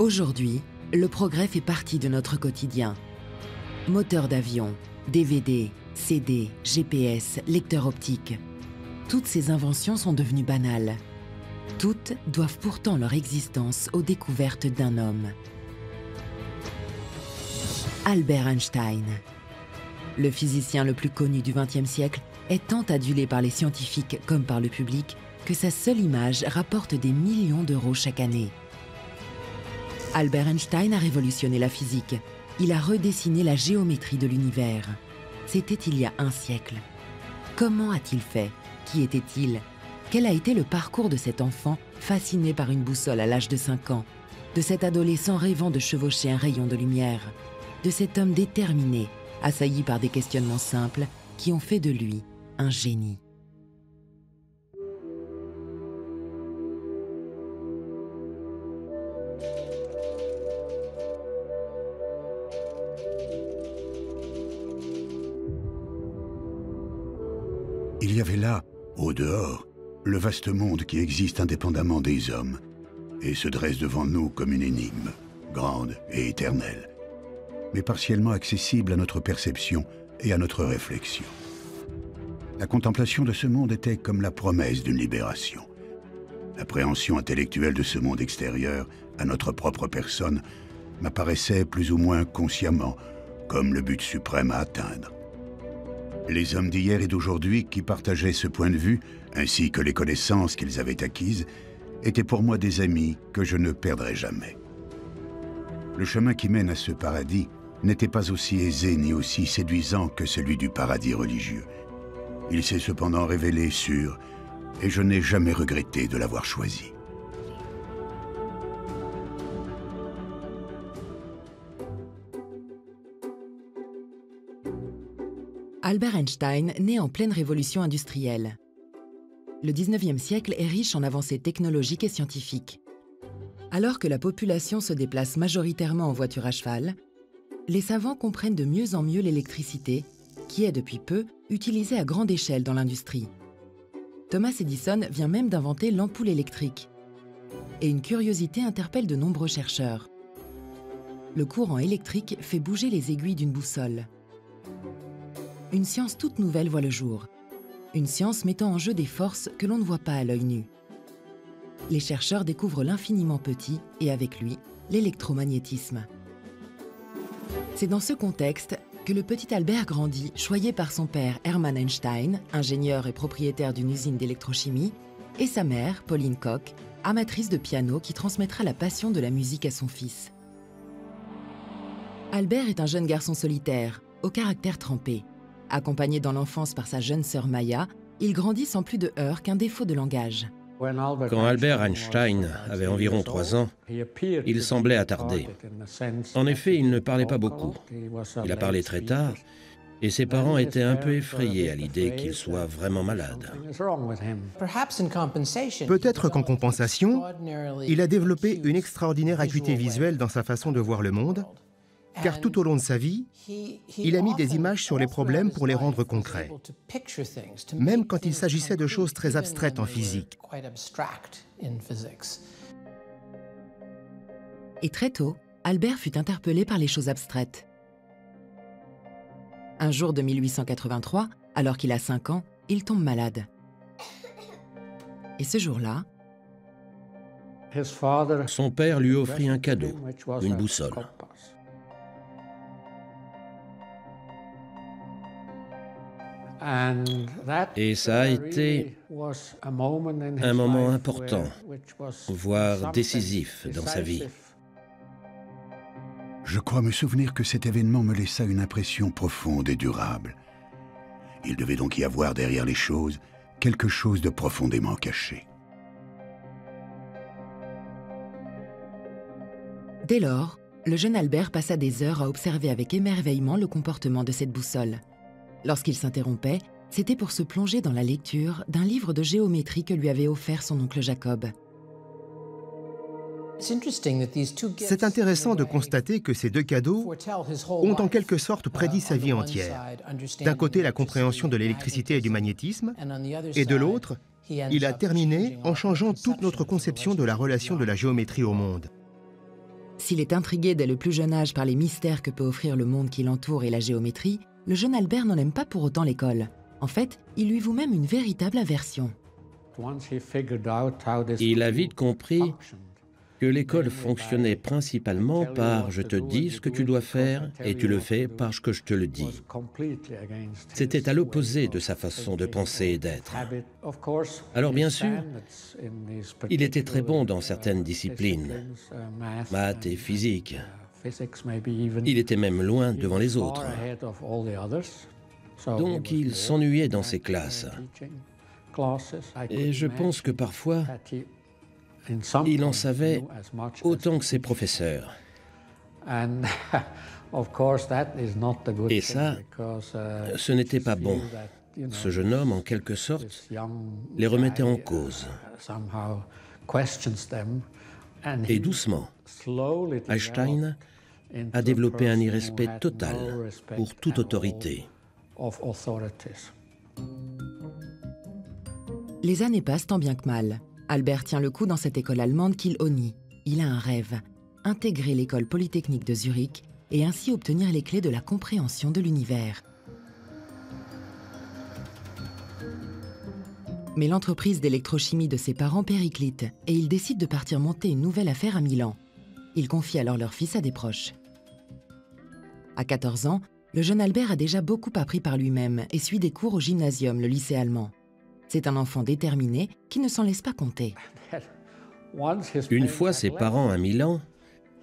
Aujourd'hui, le progrès fait partie de notre quotidien. Moteur d'avion, DVD, CD, GPS, lecteur optique. Toutes ces inventions sont devenues banales. Toutes doivent pourtant leur existence aux découvertes d'un homme. Albert Einstein. Le physicien le plus connu du XXe siècle est tant adulé par les scientifiques comme par le public que sa seule image rapporte des millions d'euros chaque année. Albert Einstein a révolutionné la physique. Il a redessiné la géométrie de l'univers. C'était il y a un siècle. Comment a-t-il fait? Qui était-il? Quel a été le parcours de cet enfant fasciné par une boussole à l'âge de 5 ans? De cet adolescent rêvant de chevaucher un rayon de lumière? De cet homme déterminé, assailli par des questionnements simples qui ont fait de lui un génie? Il y avait là, au dehors, le vaste monde qui existe indépendamment des hommes et se dresse devant nous comme une énigme, grande et éternelle, mais partiellement accessible à notre perception et à notre réflexion. La contemplation de ce monde était comme la promesse d'une libération. L'appréhension intellectuelle de ce monde extérieur à notre propre personne m'apparaissait plus ou moins consciemment comme le but suprême à atteindre. Les hommes d'hier et d'aujourd'hui qui partageaient ce point de vue, ainsi que les connaissances qu'ils avaient acquises, étaient pour moi des amis que je ne perdrai jamais. Le chemin qui mène à ce paradis n'était pas aussi aisé ni aussi séduisant que celui du paradis religieux. Il s'est cependant révélé sûr, et je n'ai jamais regretté de l'avoir choisi. Albert Einstein naît en pleine révolution industrielle. Le 19e siècle est riche en avancées technologiques et scientifiques. Alors que la population se déplace majoritairement en voiture à cheval, les savants comprennent de mieux en mieux l'électricité, qui est depuis peu utilisée à grande échelle dans l'industrie. Thomas Edison vient même d'inventer l'ampoule électrique. Et une curiosité interpelle de nombreux chercheurs. Le courant électrique fait bouger les aiguilles d'une boussole. Une science toute nouvelle voit le jour. Une science mettant en jeu des forces que l'on ne voit pas à l'œil nu. Les chercheurs découvrent l'infiniment petit et avec lui, l'électromagnétisme. C'est dans ce contexte que le petit Albert grandit, choyé par son père Hermann Einstein, ingénieur et propriétaire d'une usine d'électrochimie, et sa mère, Pauline Koch, amatrice de piano qui transmettra la passion de la musique à son fils. Albert est un jeune garçon solitaire, au caractère trempé. Accompagné dans l'enfance par sa jeune sœur Maya, il grandit sans plus de heurts qu'un défaut de langage. Quand Albert Einstein avait environ 3 ans, il semblait attardé. En effet, il ne parlait pas beaucoup. Il a parlé très tard, et ses parents étaient un peu effrayés à l'idée qu'il soit vraiment malade. Peut-être qu'en compensation, il a développé une extraordinaire acuité visuelle dans sa façon de voir le monde, car tout au long de sa vie, il a mis des images sur les problèmes pour les rendre concrets, même quand il s'agissait de choses très abstraites en physique. Et très tôt, Albert fut interpellé par les choses abstraites. Un jour de 1883, alors qu'il a 5 ans, il tombe malade. Et ce jour-là, Son père lui offrit un cadeau, une boussole. Et ça a été un moment important, voire décisif dans sa vie. Je crois me souvenir que cet événement me laissa une impression profonde et durable. Il devait donc y avoir derrière les choses quelque chose de profondément caché. Dès lors, le jeune Albert passa des heures à observer avec émerveillement le comportement de cette boussole. Lorsqu'il s'interrompait, c'était pour se plonger dans la lecture d'un livre de géométrie que lui avait offert son oncle Jacob. C'est intéressant de constater que ces deux cadeaux ont en quelque sorte prédit sa vie entière. D'un côté, la compréhension de l'électricité et du magnétisme, et de l'autre, il a terminé en changeant toute notre conception de la relation de la géométrie au monde. S'il est intrigué dès le plus jeune âge par les mystères que peut offrir le monde qui l'entoure et la géométrie, le jeune Albert n'en aime pas pour autant l'école. En fait, il lui voue même une véritable aversion. Il a vite compris que l'école fonctionnait principalement par « je te dis ce que tu dois faire et tu le fais parce que je te le dis ». C'était à l'opposé de sa façon de penser et d'être. Alors bien sûr, il était très bon dans certaines disciplines, maths et physique. Il était même loin devant les autres. Donc il s'ennuyait dans ses classes. Et je pense que parfois, il en savait autant que ses professeurs. Et ça, ce n'était pas bon. Ce jeune homme, en quelque sorte, les remettait en cause. Et doucement, Einstein a développé un irrespect total pour toute autorité. Les années passent tant bien que mal. Albert tient le coup dans cette école allemande qu'il honnit. Il a un rêve, intégrer l'école polytechnique de Zurich et ainsi obtenir les clés de la compréhension de l'univers. Mais l'entreprise d'électrochimie de ses parents périclite et il décide de partir monter une nouvelle affaire à Milan. Il confie alors leur fils à des proches. À 14 ans, le jeune Albert a déjà beaucoup appris par lui-même et suit des cours au gymnasium, le lycée allemand. C'est un enfant déterminé qui ne s'en laisse pas compter. Une fois ses parents à Milan,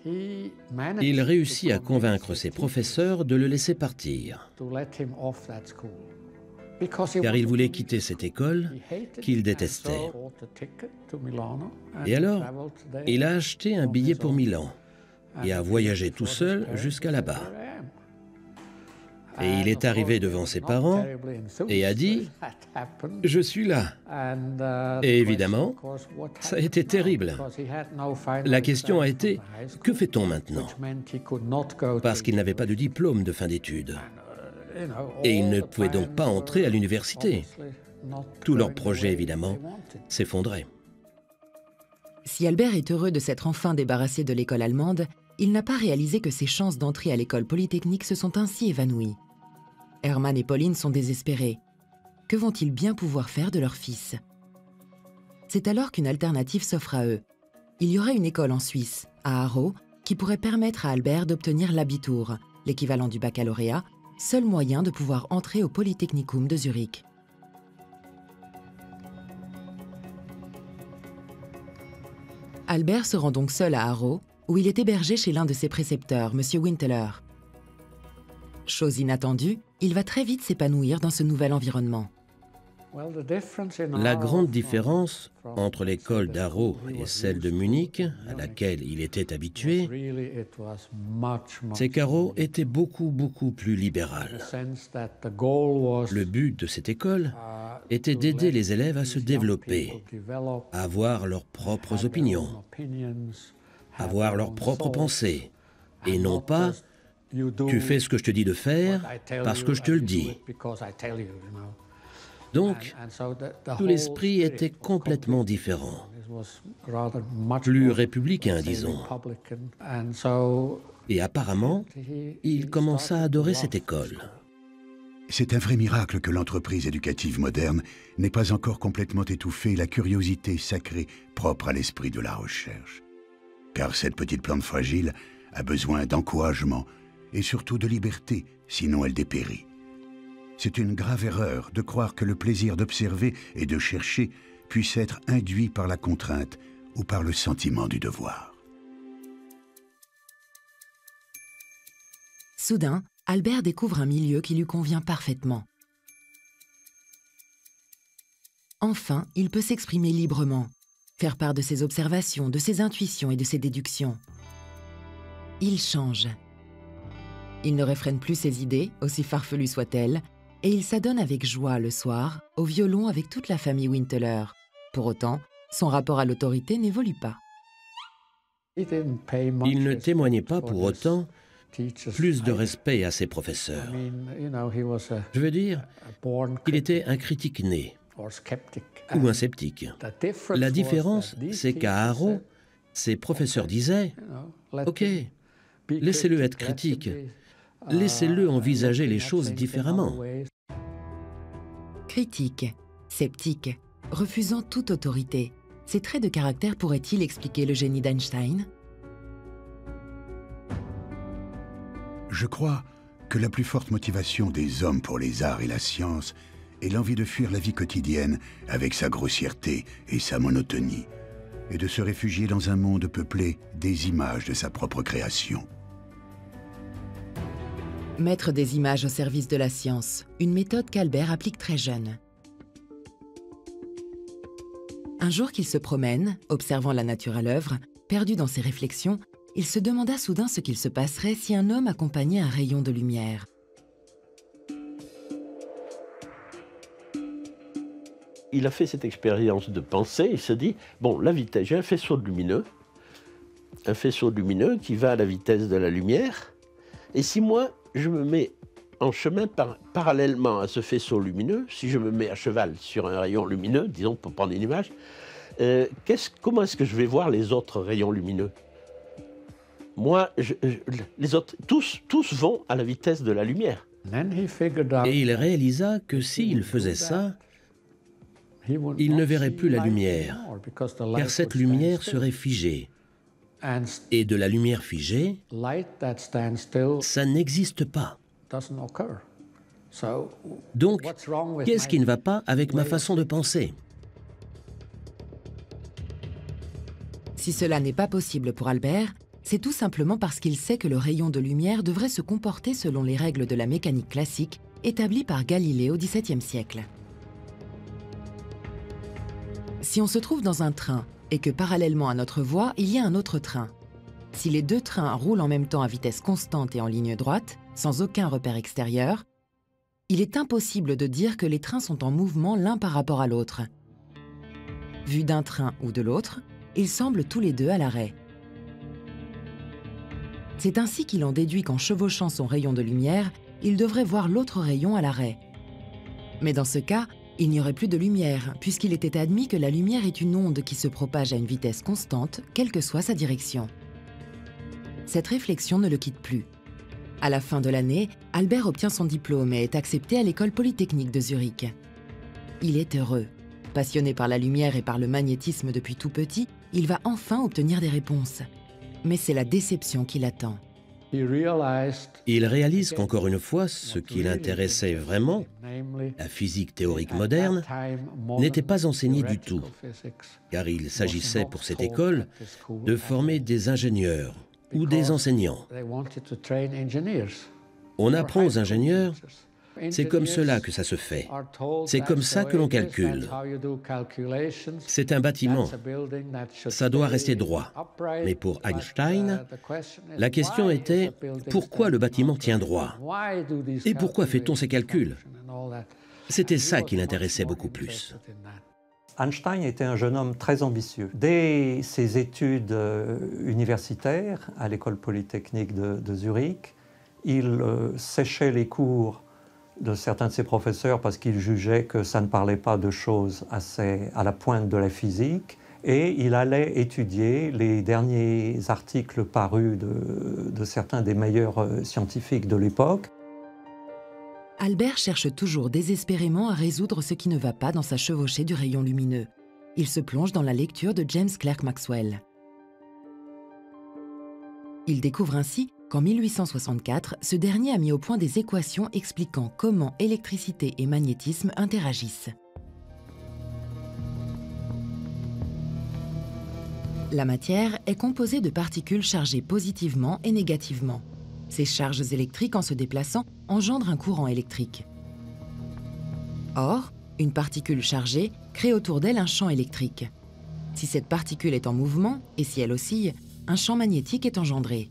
il réussit à convaincre ses professeurs de le laisser partir. Car il voulait quitter cette école qu'il détestait. Et alors, il a acheté un billet pour Milan et a voyagé tout seul jusqu'à là-bas. Et il est arrivé devant ses parents et a dit « Je suis là ». Et évidemment, ça a été terrible. La question a été « Que fait-on maintenant ?» Parce qu'il n'avait pas de diplôme de fin d'études. Et il ne pouvait donc pas entrer à l'université. Tout leur projet, évidemment, s'effondrait. Si Albert est heureux de s'être enfin débarrassé de l'école allemande, il n'a pas réalisé que ses chances d'entrer à l'école polytechnique se sont ainsi évanouies. Hermann et Pauline sont désespérés. Que vont-ils bien pouvoir faire de leur fils? C'est alors qu'une alternative s'offre à eux. Il y aurait une école en Suisse, à Aarau, qui pourrait permettre à Albert d'obtenir l'Abitur, l'équivalent du baccalauréat, seul moyen de pouvoir entrer au Polytechnicum de Zurich. Albert se rend donc seul à Aarau, où il est hébergé chez l'un de ses précepteurs, M. Winteler. Chose inattendue, il va très vite s'épanouir dans ce nouvel environnement. La grande différence entre l'école d'Aarau et celle de Munich, à laquelle il était habitué, c'est qu'Aarau était beaucoup plus libéral. Le but de cette école était d'aider les élèves à se développer, à avoir leurs propres opinions, à avoir leurs propres pensées, et non pas « tu fais ce que je te dis de faire parce que je te le dis ». Donc, tout l'esprit était complètement différent, plus républicain, disons. Et apparemment, il commença à adorer cette école. C'est un vrai miracle que l'entreprise éducative moderne n'ait pas encore complètement étouffé la curiosité sacrée propre à l'esprit de la recherche. Car cette petite plante fragile a besoin d'encouragement et surtout de liberté, sinon elle dépérit. C'est une grave erreur de croire que le plaisir d'observer et de chercher puisse être induit par la contrainte ou par le sentiment du devoir. Soudain, Albert découvre un milieu qui lui convient parfaitement. Enfin, il peut s'exprimer librement, faire part de ses observations, de ses intuitions et de ses déductions. Il change. Il ne réfrène plus ses idées, aussi farfelues soient-elles, et il s'adonne avec joie le soir au violon avec toute la famille Winteler. Pour autant, son rapport à l'autorité n'évolue pas. Il ne témoignait pas pour autant plus de respect à ses professeurs. Je veux dire, il était un critique né ou un sceptique. La différence, c'est qu'à Aarau, Ses professeurs disaient « Ok, laissez-le être critique, laissez-le envisager les choses différemment. » Critique, sceptique, refusant toute autorité, ces traits de caractère pourraient-ils expliquer le génie d'Einstein? Je crois que la plus forte motivation des hommes pour les arts et la science est l'envie de fuir la vie quotidienne avec sa grossièreté et sa monotonie, et de se réfugier dans un monde peuplé des images de sa propre création. Mettre des images au service de la science, une méthode qu'Albert applique très jeune. Un jour qu'il se promène, observant la nature à l'œuvre, perdu dans ses réflexions, il se demanda soudain ce qu'il se passerait si un homme accompagnait un rayon de lumière. Il a fait cette expérience de pensée, il se dit, bon, la vitesse, j'ai un faisceau lumineux qui va à la vitesse de la lumière, et si moi, je me mets en chemin parallèlement à ce faisceau lumineux, si je me mets à cheval sur un rayon lumineux, disons pour prendre une image, comment est-ce que je vais voir les autres rayons lumineux? Moi, les autres, tous vont à la vitesse de la lumière. Et il réalisa que s'il faisait ça, il ne verrait plus la lumière, car cette lumière serait figée. Et de la lumière figée, ça n'existe pas. Donc, qu'est-ce qui ne va pas avec ma façon de penser? Si cela n'est pas possible pour Albert, c'est tout simplement parce qu'il sait que le rayon de lumière devrait se comporter selon les règles de la mécanique classique établies par Galilée au XVIIe siècle. Si on se trouve dans un train et que parallèlement à notre voie, il y a un autre train, si les deux trains roulent en même temps à vitesse constante et en ligne droite, sans aucun repère extérieur, il est impossible de dire que les trains sont en mouvement l'un par rapport à l'autre. Vus d'un train ou de l'autre, ils semblent tous les deux à l'arrêt. C'est ainsi qu'il en déduit qu'en chevauchant son rayon de lumière, il devrait voir l'autre rayon à l'arrêt. Mais dans ce cas, il n'y aurait plus de lumière, puisqu'il était admis que la lumière est une onde qui se propage à une vitesse constante, quelle que soit sa direction. Cette réflexion ne le quitte plus. À la fin de l'année, Albert obtient son diplôme et est accepté à l'école polytechnique de Zurich. Il est heureux. Passionné par la lumière et par le magnétisme depuis tout petit, il va enfin obtenir des réponses. Mais c'est la déception qui l'attend. Il réalise qu'encore une fois, ce qui l'intéressait vraiment, la physique théorique moderne, n'était pas enseigné du tout, car il s'agissait pour cette école de former des ingénieurs ou des enseignants. On apprend aux ingénieurs, c'est comme cela que ça se fait, c'est comme ça que l'on calcule. C'est un bâtiment, ça doit rester droit. Mais pour Einstein, la question était pourquoi le bâtiment tient droit? Et pourquoi fait-on ces calculs? C'était ça qui l'intéressait beaucoup plus. Einstein était un jeune homme très ambitieux. Dès ses études universitaires à l'école polytechnique de Zurich, il séchait les cours de certains de ses professeurs parce qu'il jugeait que ça ne parlait pas de choses assez à la pointe de la physique, et il allait étudier les derniers articles parus de certains des meilleurs scientifiques de l'époque. Albert cherche toujours désespérément à résoudre ce qui ne va pas dans sa chevauchée du rayon lumineux. Il se plonge dans la lecture de James Clerk Maxwell. Il découvre ainsi qu'en 1864, ce dernier a mis au point des équations expliquant comment électricité et magnétisme interagissent. La matière est composée de particules chargées positivement et négativement. Ces charges électriques, en se déplaçant, engendrent un courant électrique. Or, une particule chargée crée autour d'elle un champ électrique. Si cette particule est en mouvement, et si elle oscille, un champ magnétique est engendré.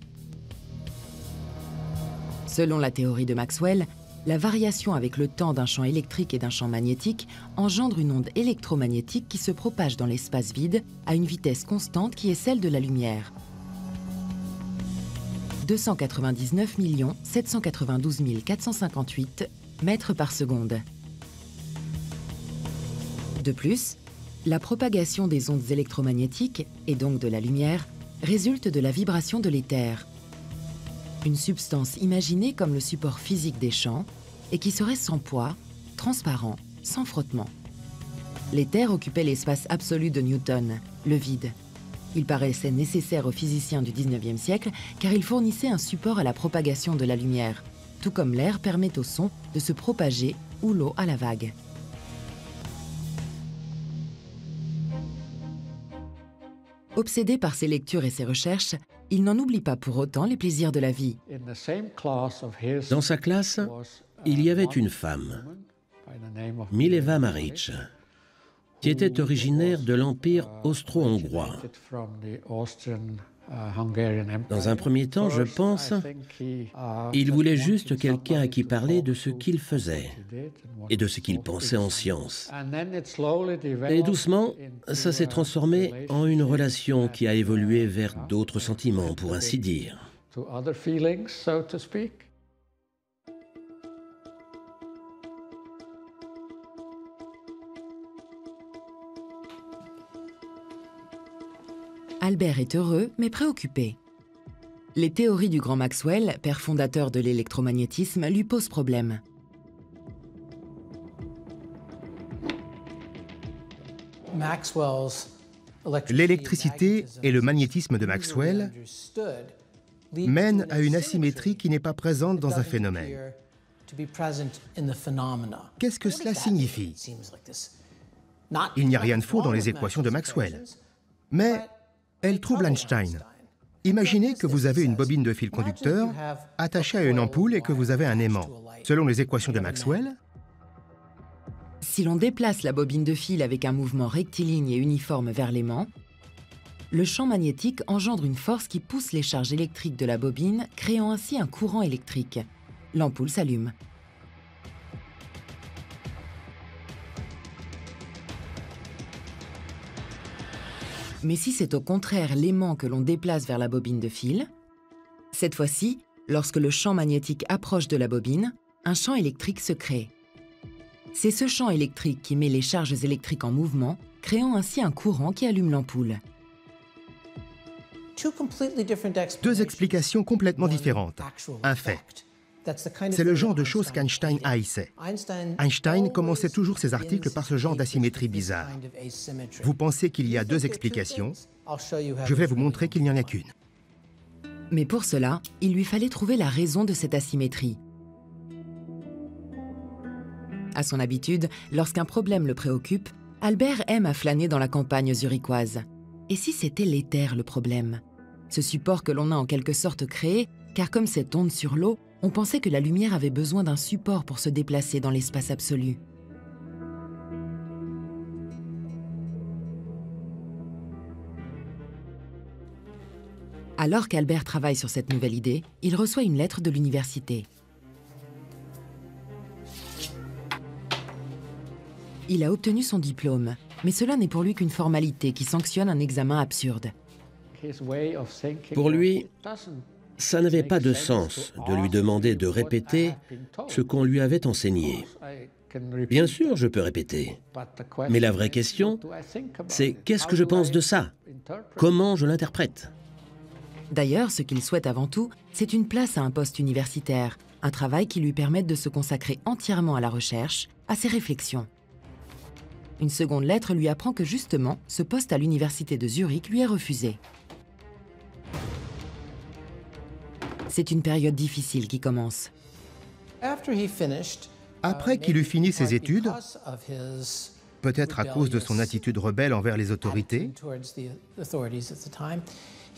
Selon la théorie de Maxwell, la variation avec le temps d'un champ électrique et d'un champ magnétique engendre une onde électromagnétique qui se propage dans l'espace vide à une vitesse constante qui est celle de la lumière. 299 792 458 mètres par seconde. De plus, La propagation des ondes électromagnétiques, et donc de la lumière, résulte de la vibration de l'éther, une substance imaginée comme le support physique des champs et qui serait sans poids, transparent, sans frottement. L'éther occupait l'espace absolu de Newton, le vide. Il paraissait nécessaire aux physiciens du XIXe siècle car il fournissait un support à la propagation de la lumière, tout comme l'air permet au son de se propager ou l'eau à la vague. Obsédé par ses lectures et ses recherches, il n'en oublie pas pour autant les plaisirs de la vie. Dans sa classe, il y avait une femme, Mileva Marić, qui était originaire de l'Empire austro-hongrois. Dans un premier temps, je pense, il voulait juste quelqu'un à qui parler de ce qu'il faisait et de ce qu'il pensait en science. Et doucement, ça s'est transformé en une relation qui a évolué vers d'autres sentiments, pour ainsi dire. Albert est heureux, mais préoccupé. Les théories du grand Maxwell, père fondateur de l'électromagnétisme, lui posent problème. L'électricité et le magnétisme de Maxwell mènent à une asymétrie qui n'est pas présente dans un phénomène. Qu'est-ce que cela signifie? Il n'y a rien de faux dans les équations de Maxwell, mais elles troublent Einstein. Imaginez que vous avez une bobine de fil conducteur attachée à une ampoule et que vous avez un aimant. Selon les équations de Maxwell, si l'on déplace la bobine de fil avec un mouvement rectiligne et uniforme vers l'aimant, le champ magnétique engendre une force qui pousse les charges électriques de la bobine, créant ainsi un courant électrique. L'ampoule s'allume. Mais si c'est au contraire l'aimant que l'on déplace vers la bobine de fil, cette fois-ci, lorsque le champ magnétique approche de la bobine, un champ électrique se crée. C'est ce champ électrique qui met les charges électriques en mouvement, créant ainsi un courant qui allume l'ampoule. deux explications complètement différentes. Un fait. C'est le genre de choses qu'Einstein haïssait. Einstein commençait toujours ses articles par ce genre d'asymétrie bizarre. Vous pensez qu'il y a deux explications? Je vais vous montrer qu'il n'y en a qu'une. Mais pour cela, il lui fallait trouver la raison de cette asymétrie. À son habitude, lorsqu'un problème le préoccupe, Albert aime à flâner dans la campagne zurichoise. Et si c'était l'éther le problème? Ce support que l'on a en quelque sorte créé, car comme cette onde sur l'eau, on pensait que la lumière avait besoin d'un support pour se déplacer dans l'espace absolu. Alors qu'Albert travaille sur cette nouvelle idée, il reçoit une lettre de l'université. Il a obtenu son diplôme, mais cela n'est pour lui qu'une formalité qui sanctionne un examen absurde. Pour lui, ça n'avait pas de sens de lui demander de répéter ce qu'on lui avait enseigné. Bien sûr, je peux répéter. Mais la vraie question, c'est qu'est-ce que je pense de ça? Comment je l'interprète? D'ailleurs, ce qu'il souhaite avant tout, c'est une place à un poste universitaire, un travail qui lui permette de se consacrer entièrement à la recherche, à ses réflexions. Une seconde lettre lui apprend que justement, ce poste à l'université de Zurich lui est refusé. C'est une période difficile qui commence. Après qu'il eut fini ses études, peut-être à cause de son attitude rebelle envers les autorités,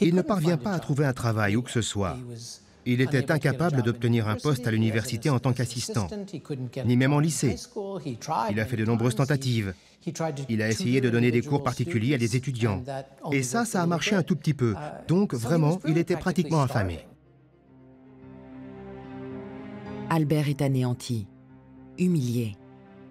il ne parvient pas à trouver un travail où que ce soit. Il était incapable d'obtenir un poste à l'université en tant qu'assistant, ni même en lycée. Il a fait de nombreuses tentatives. Il a essayé de donner des cours particuliers à des étudiants. Et ça a marché un tout petit peu. Donc, vraiment, il était pratiquement affamé. Albert est anéanti, humilié.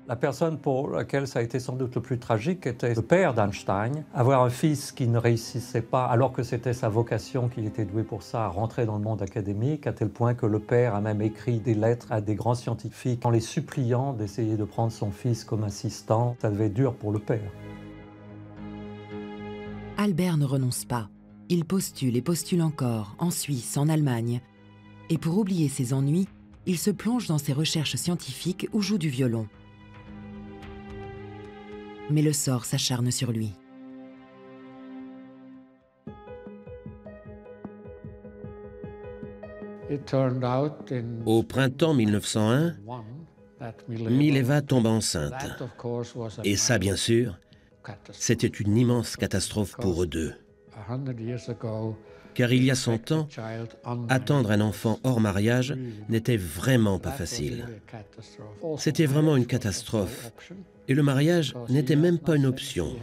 La personne pour laquelle ça a été sans doute le plus tragique était le père d'Einstein. Avoir un fils qui ne réussissait pas, alors que c'était sa vocation, qu'il était doué pour ça, à rentrer dans le monde académique, à tel point que le père a même écrit des lettres à des grands scientifiques en les suppliant d'essayer de prendre son fils comme assistant. Ça devait être dur pour le père. Albert ne renonce pas. Il postule et postule encore, en Suisse, en Allemagne. Et pour oublier ses ennuis, il se plonge dans ses recherches scientifiques ou joue du violon. Mais le sort s'acharne sur lui. Au printemps 1901, Mileva tombe enceinte. Et ça, bien sûr, c'était une immense catastrophe pour eux deux. Car il y a 100 ans, attendre un enfant hors mariage n'était vraiment pas facile. C'était vraiment une catastrophe. Et le mariage n'était même pas une option,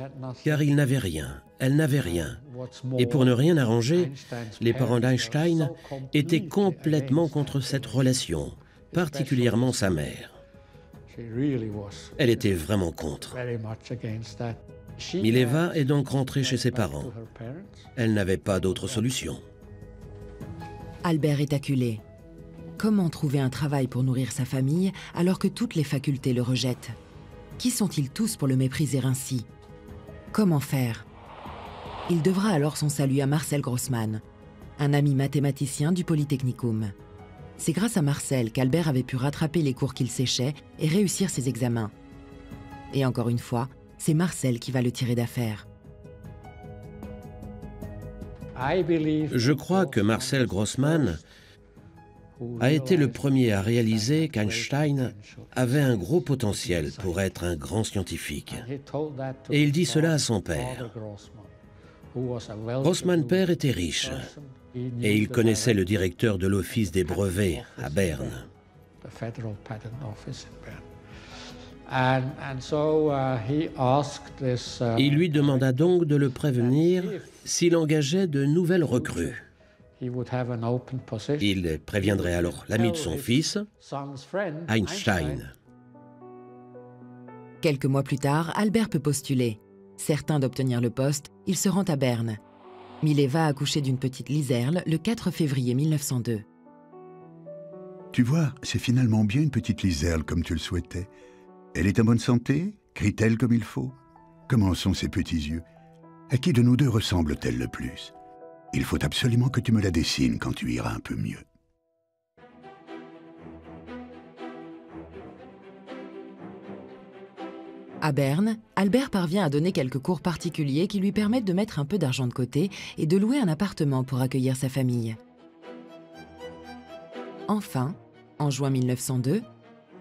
car il n'avait rien, elle n'avait rien. Et pour ne rien arranger, les parents d'Einstein étaient complètement contre cette relation, particulièrement sa mère. Elle était vraiment contre. Mileva est donc rentrée chez ses parents. Elle n'avait pas d'autre solution. Albert est acculé. Comment trouver un travail pour nourrir sa famille alors que toutes les facultés le rejettent? Qui sont-ils tous pour le mépriser ainsi? Comment faire? Il devra alors son salut à Marcel Grossmann, un ami mathématicien du Polytechnicum. C'est grâce à Marcel qu'Albert avait pu rattraper les cours qu'il séchait et réussir ses examens. Et encore une fois, c'est Marcel qui va le tirer d'affaire. Je crois que Marcel Grossmann a été le premier à réaliser qu'Einstein avait un gros potentiel pour être un grand scientifique. Et il dit cela à son père. Grossmann père était riche et il connaissait le directeur de l'Office des brevets à Berne. Il lui demanda donc de le prévenir s'il engageait de nouvelles recrues. Il préviendrait alors l'ami de son fils, Einstein. Quelques mois plus tard, Albert peut postuler. Certain d'obtenir le poste, il se rend à Berne. Mileva a accouché d'une petite Liserle le 4 février 1902. Tu vois, c'est finalement bien une petite Liserle comme tu le souhaitais. Elle est en bonne santé? Crie-t-elle comme il faut? Comment sont ses petits yeux? À qui de nous deux ressemble-t-elle le plus? Il faut absolument que tu me la dessines quand tu iras un peu mieux. À Berne, Albert parvient à donner quelques cours particuliers qui lui permettent de mettre un peu d'argent de côté et de louer un appartement pour accueillir sa famille. Enfin, en juin 1902,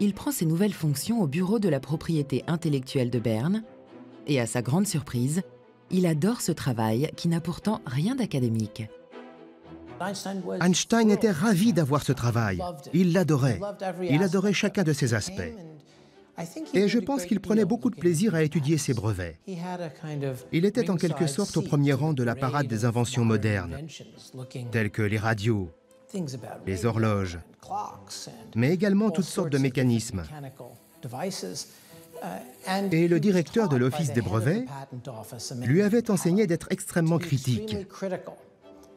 il prend ses nouvelles fonctions au bureau de la propriété intellectuelle de Berne et, à sa grande surprise, il adore ce travail qui n'a pourtant rien d'académique. Einstein était ravi d'avoir ce travail. Il l'adorait. Il adorait chacun de ses aspects. Et je pense qu'il prenait beaucoup de plaisir à étudier ses brevets. Il était en quelque sorte au premier rang de la parade des inventions modernes, telles que les radios, les horloges, mais également toutes sortes de mécanismes. Et le directeur de l'Office des brevets lui avait enseigné d'être extrêmement critique,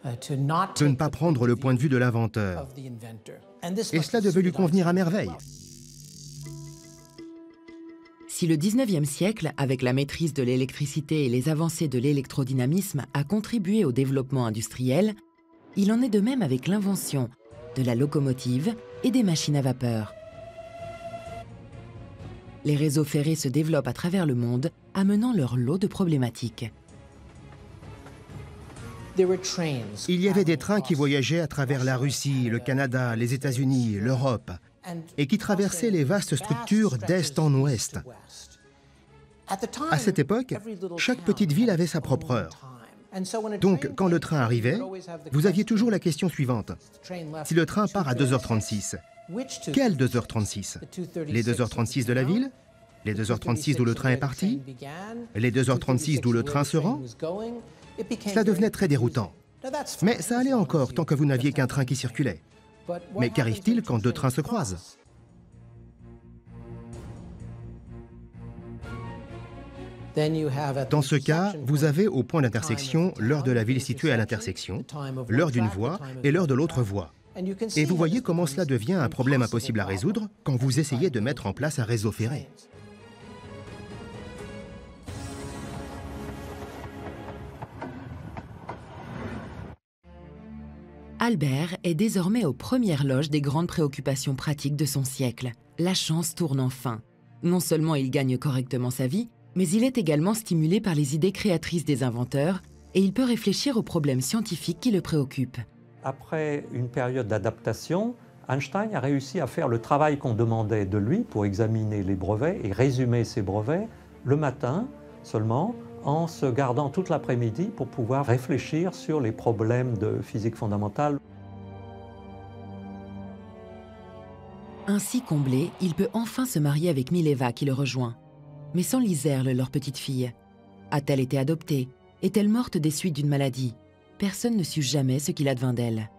de ne pas prendre le point de vue de l'inventeur. Et cela devait lui convenir à merveille. Si le 19e siècle, avec la maîtrise de l'électricité et les avancées de l'électrodynamisme, a contribué au développement industriel, il en est de même avec l'invention de la locomotive et des machines à vapeur. Les réseaux ferrés se développent à travers le monde, amenant leur lot de problématiques. Il y avait des trains qui voyageaient à travers la Russie, le Canada, les États-Unis, l'Europe, et qui traversaient les vastes structures d'est en ouest. À cette époque, chaque petite ville avait sa propre heure. Donc, quand le train arrivait, vous aviez toujours la question suivante. Si le train part à 2h36, quelle 2h36? Les 2h36 de la ville? Les 2h36 d'où le train est parti? Les 2h36 d'où le train se rend? Cela devenait très déroutant. Mais ça allait encore tant que vous n'aviez qu'un train qui circulait. Mais qu'arrive-t-il quand deux trains se croisent? Dans ce cas, vous avez au point d'intersection l'heure de la ville située à l'intersection, l'heure d'une voie et l'heure de l'autre voie. Et vous voyez comment cela devient un problème impossible à résoudre quand vous essayez de mettre en place un réseau ferré. Albert est désormais aux premières loges des grandes préoccupations pratiques de son siècle. La chance tourne enfin. Non seulement il gagne correctement sa vie, mais il est également stimulé par les idées créatrices des inventeurs et il peut réfléchir aux problèmes scientifiques qui le préoccupent. Après une période d'adaptation, Einstein a réussi à faire le travail qu'on demandait de lui pour examiner les brevets et résumer ses brevets le matin seulement, en se gardant toute l'après-midi pour pouvoir réfléchir sur les problèmes de physique fondamentale. Ainsi comblé, il peut enfin se marier avec Mileva qui le rejoint. Mais sans Liserle, leur petite fille. A-t-elle été adoptée? Est-elle morte des suites d'une maladie? Personne ne sut jamais ce qu'il advint d'elle.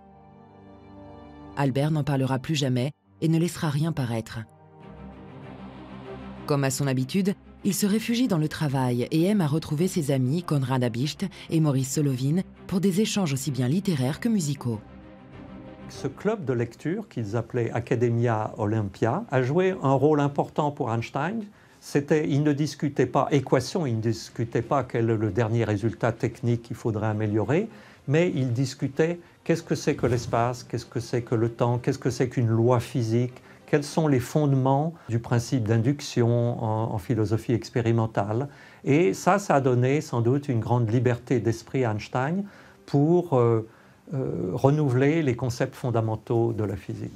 Albert n'en parlera plus jamais et ne laissera rien paraître. Comme à son habitude, il se réfugie dans le travail et aime à retrouver ses amis Konrad Abicht et Maurice Solovin pour des échanges aussi bien littéraires que musicaux. Ce club de lecture qu'ils appelaient Academia Olympia a joué un rôle important pour Einstein. Il ne discutait pas équations, il ne discutait pas quel est le dernier résultat technique qu'il faudrait améliorer, mais il discutait qu'est-ce que c'est que l'espace, qu'est-ce que c'est que le temps, qu'est-ce que c'est qu'une loi physique, quels sont les fondements du principe d'induction en philosophie expérimentale. Et ça a donné sans doute une grande liberté d'esprit à Einstein pour renouveler les concepts fondamentaux de la physique.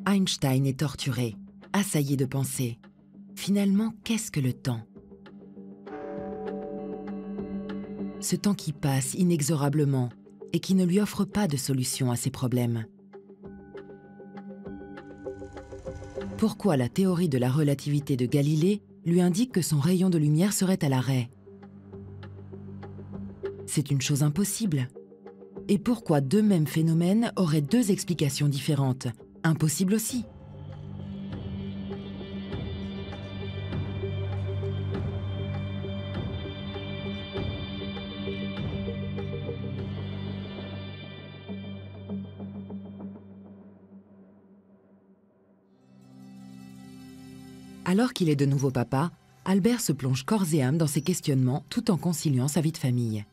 Einstein est torturé, assailli de pensées. Finalement, qu'est-ce que le temps? Ce temps qui passe inexorablement et qui ne lui offre pas de solution à ses problèmes. Pourquoi la théorie de la relativité de Galilée lui indique que son rayon de lumière serait à l'arrêt? C'est une chose impossible. Et pourquoi deux mêmes phénomènes auraient deux explications différentes? Impossible aussi. Alors qu'il est de nouveau papa, Albert se plonge corps et âme dans ses questionnements tout en conciliant sa vie de famille.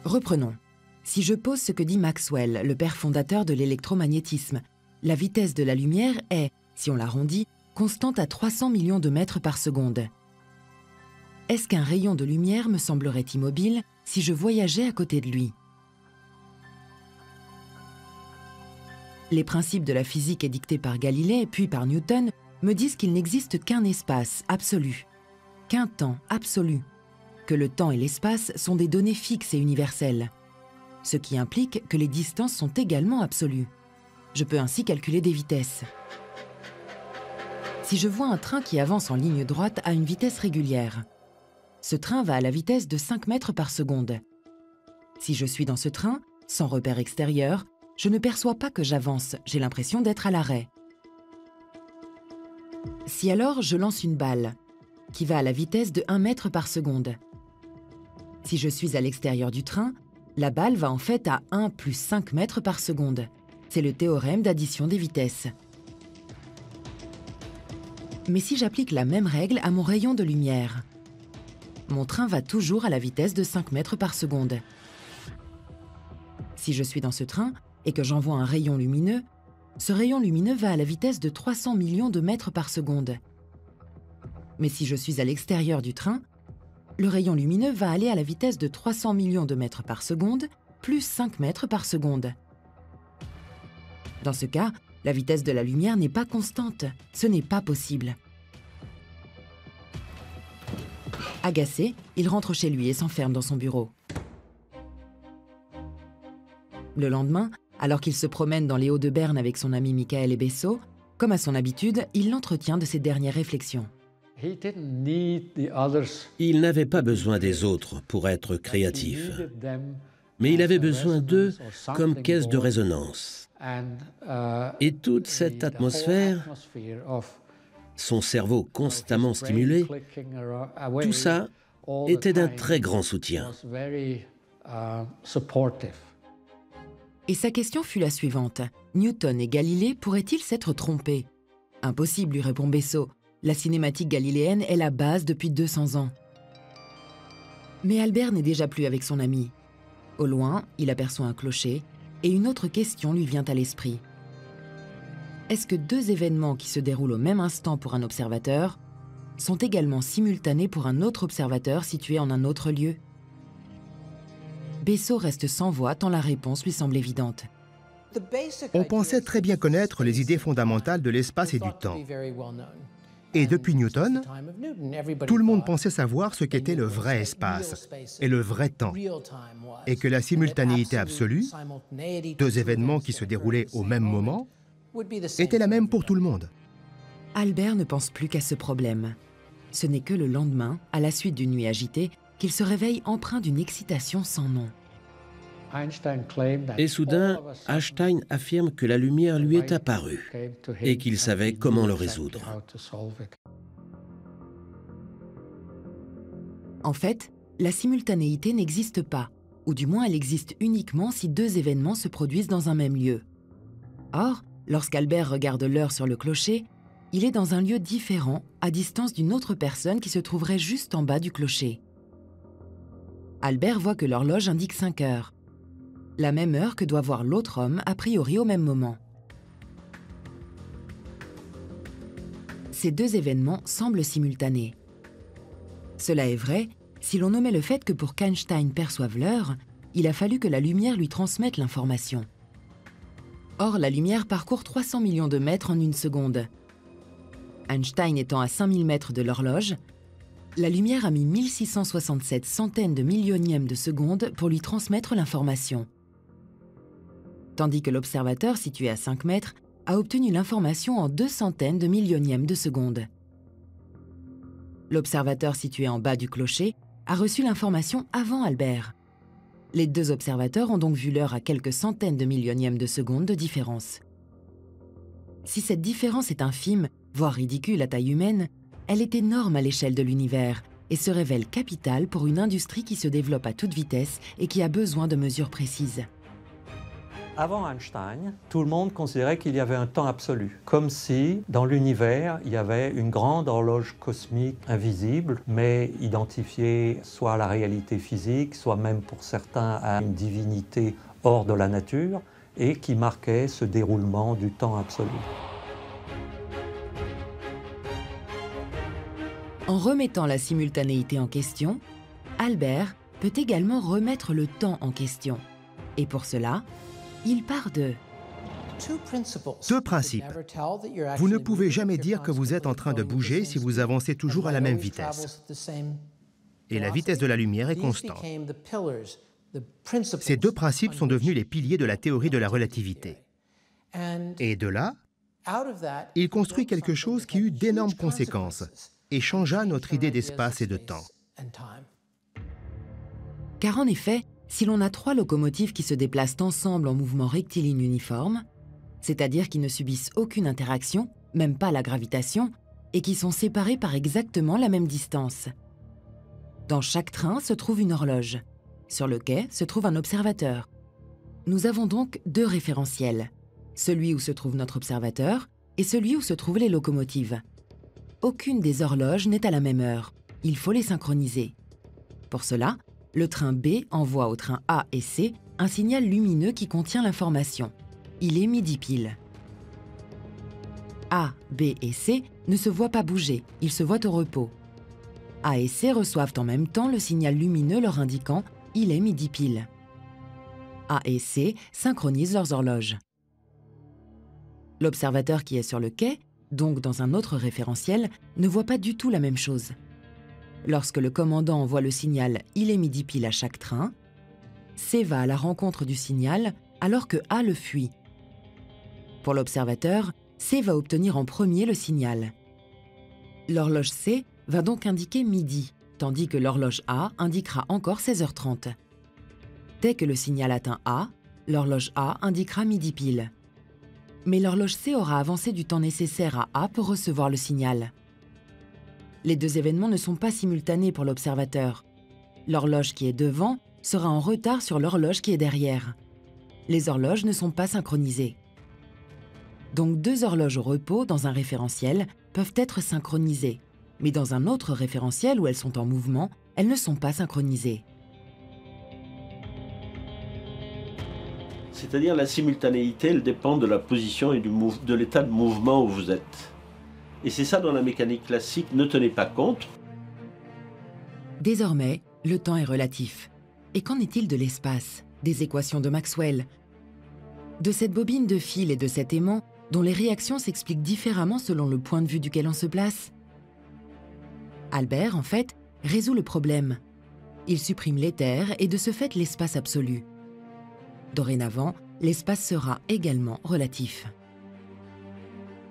Reprenons. Si je pose ce que dit Maxwell, le père fondateur de l'électromagnétisme, la vitesse de la lumière est, si on l'arrondit, constante à 300 millions de mètres par seconde. Est-ce qu'un rayon de lumière me semblerait immobile si je voyageais à côté de lui? Les principes de la physique édictés par Galilée puis par Newton me disent qu'il n'existe qu'un espace absolu, qu'un temps absolu, que le temps et l'espace sont des données fixes et universelles, ce qui implique que les distances sont également absolues. Je peux ainsi calculer des vitesses. Si je vois un train qui avance en ligne droite à une vitesse régulière, ce train va à la vitesse de 5 mètres par seconde. Si je suis dans ce train, sans repère extérieur, je ne perçois pas que j'avance, j'ai l'impression d'être à l'arrêt. Si alors je lance une balle, qui va à la vitesse de 1 mètre par seconde, si je suis à l'extérieur du train, la balle va en fait à 1 plus 5 mètres par seconde. C'est le théorème d'addition des vitesses. Mais si j'applique la même règle à mon rayon de lumière, mon train va toujours à la vitesse de 5 mètres par seconde. Si je suis dans ce train et que j'envoie un rayon lumineux, ce rayon lumineux va à la vitesse de 300 millions de mètres par seconde. Mais si je suis à l'extérieur du train, le rayon lumineux va aller à la vitesse de 300 millions de mètres par seconde, plus 5 mètres par seconde. Dans ce cas, la vitesse de la lumière n'est pas constante. Ce n'est pas possible. Agacé, il rentre chez lui et s'enferme dans son bureau. Le lendemain, alors qu'il se promène dans les Hauts de Berne avec son ami Michael Ebesso, comme à son habitude, il l'entretient de ses dernières réflexions. Il n'avait pas besoin des autres pour être créatif, mais il avait besoin d'eux comme caisse de résonance. Et toute cette atmosphère, son cerveau constamment stimulé, tout ça était d'un très grand soutien. Et sa question fut la suivante. Newton et Galilée pourraient-ils s'être trompés? Impossible, lui répond Besso. La cinématique galiléenne est la base depuis 200 ans. Mais Albert n'est déjà plus avec son ami. Au loin, il aperçoit un clocher et une autre question lui vient à l'esprit. Est-ce que deux événements qui se déroulent au même instant pour un observateur sont également simultanés pour un autre observateur situé en un autre lieu? Bessot reste sans voix tant la réponse lui semble évidente. On pensait très bien connaître les idées fondamentales de l'espace et du temps. Et depuis Newton, tout le monde pensait savoir ce qu'était le vrai espace et le vrai temps, et que la simultanéité absolue, deux événements qui se déroulaient au même moment, était la même pour tout le monde. Albert ne pense plus qu'à ce problème. Ce n'est que le lendemain, à la suite d'une nuit agitée, qu'il se réveille empreint d'une excitation sans nom. Et soudain, Einstein affirme que la lumière lui est apparue et qu'il savait comment le résoudre. En fait, la simultanéité n'existe pas, ou du moins elle existe uniquement si deux événements se produisent dans un même lieu. Or, lorsqu'Albert regarde l'heure sur le clocher, il est dans un lieu différent, à distance d'une autre personne qui se trouverait juste en bas du clocher. Albert voit que l'horloge indique 5 heures. La même heure que doit voir l'autre homme, a priori au même moment. Ces deux événements semblent simultanés. Cela est vrai si l'on omet le fait que pour qu'Einstein perçoive l'heure, il a fallu que la lumière lui transmette l'information. Or, la lumière parcourt 300 millions de mètres en une seconde. Einstein étant à 5000 mètres de l'horloge, la lumière a mis 1667 centaines de millionièmes de seconde pour lui transmettre l'information. Tandis que l'observateur situé à 5 mètres a obtenu l'information en 2 centaines de millionièmes de seconde. L'observateur situé en bas du clocher a reçu l'information avant Albert. Les deux observateurs ont donc vu l'heure à quelques centaines de millionièmes de seconde de différence. Si cette différence est infime, voire ridicule à taille humaine, elle est énorme à l'échelle de l'univers et se révèle capitale pour une industrie qui se développe à toute vitesse et qui a besoin de mesures précises. Avant Einstein, tout le monde considérait qu'il y avait un temps absolu, comme si dans l'univers, il y avait une grande horloge cosmique invisible, mais identifiée soit à la réalité physique, soit même pour certains à une divinité hors de la nature, et qui marquait ce déroulement du temps absolu. En remettant la simultanéité en question, Albert peut également remettre le temps en question. Et pour cela, il part de Deux principes. Vous ne pouvez jamais dire que vous êtes en train de bouger si vous avancez toujours à la même vitesse. Et la vitesse de la lumière est constante. Ces deux principes sont devenus les piliers de la théorie de la relativité. Et de là, il construit quelque chose qui eut d'énormes conséquences et changea notre idée d'espace et de temps. Car en effet, si l'on a 3 locomotives qui se déplacent ensemble en mouvement rectiligne uniforme, c'est-à-dire qui ne subissent aucune interaction, même pas la gravitation, et qui sont séparées par exactement la même distance. Dans chaque train se trouve une horloge. Sur le quai se trouve un observateur. Nous avons donc 2 référentiels, celui où se trouve notre observateur et celui où se trouvent les locomotives. Aucune des horloges n'est à la même heure. Il faut les synchroniser. Pour cela, le train B envoie au train A et C un signal lumineux qui contient l'information. Il est midi pile. A, B et C ne se voient pas bouger, ils se voient au repos. A et C reçoivent en même temps le signal lumineux leur indiquant « il est midi pile ». A et C synchronisent leurs horloges. L'observateur qui est sur le quai, donc dans un autre référentiel, ne voit pas du tout la même chose. Lorsque le commandant envoie le signal « il est midi pile » à chaque train, C va à la rencontre du signal alors que A le fuit. Pour l'observateur, C va obtenir en premier le signal. L'horloge C va donc indiquer midi, tandis que l'horloge A indiquera encore 16h30. Dès que le signal atteint A, l'horloge A indiquera midi pile. Mais l'horloge C aura avancé du temps nécessaire à A pour recevoir le signal. Les 2 événements ne sont pas simultanés pour l'observateur. L'horloge qui est devant sera en retard sur l'horloge qui est derrière. Les horloges ne sont pas synchronisées. Donc 2 horloges au repos dans un référentiel peuvent être synchronisées, mais dans un autre référentiel où elles sont en mouvement, elles ne sont pas synchronisées. C'est-à-dire la simultanéité, elle dépend de la position et de l'état de mouvement où vous êtes. Et c'est ça dont la mécanique classique ne tenait pas compte. Désormais, le temps est relatif. Et qu'en est-il de l'espace, des équations de Maxwell, de cette bobine de fil et de cet aimant dont les réactions s'expliquent différemment selon le point de vue duquel on se place? Albert, en fait, résout le problème. Il supprime l'éther et de ce fait l'espace absolu. Dorénavant, l'espace sera également relatif.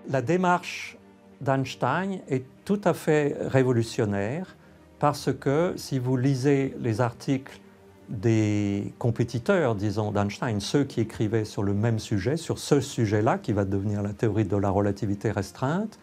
La démarche d'Einstein est tout à fait révolutionnaire parce que si vous lisez les articles des compétiteurs, disons, d'Einstein, ceux qui écrivaient sur le même sujet, sur ce sujet-là, qui va devenir la théorie de la relativité restreinte,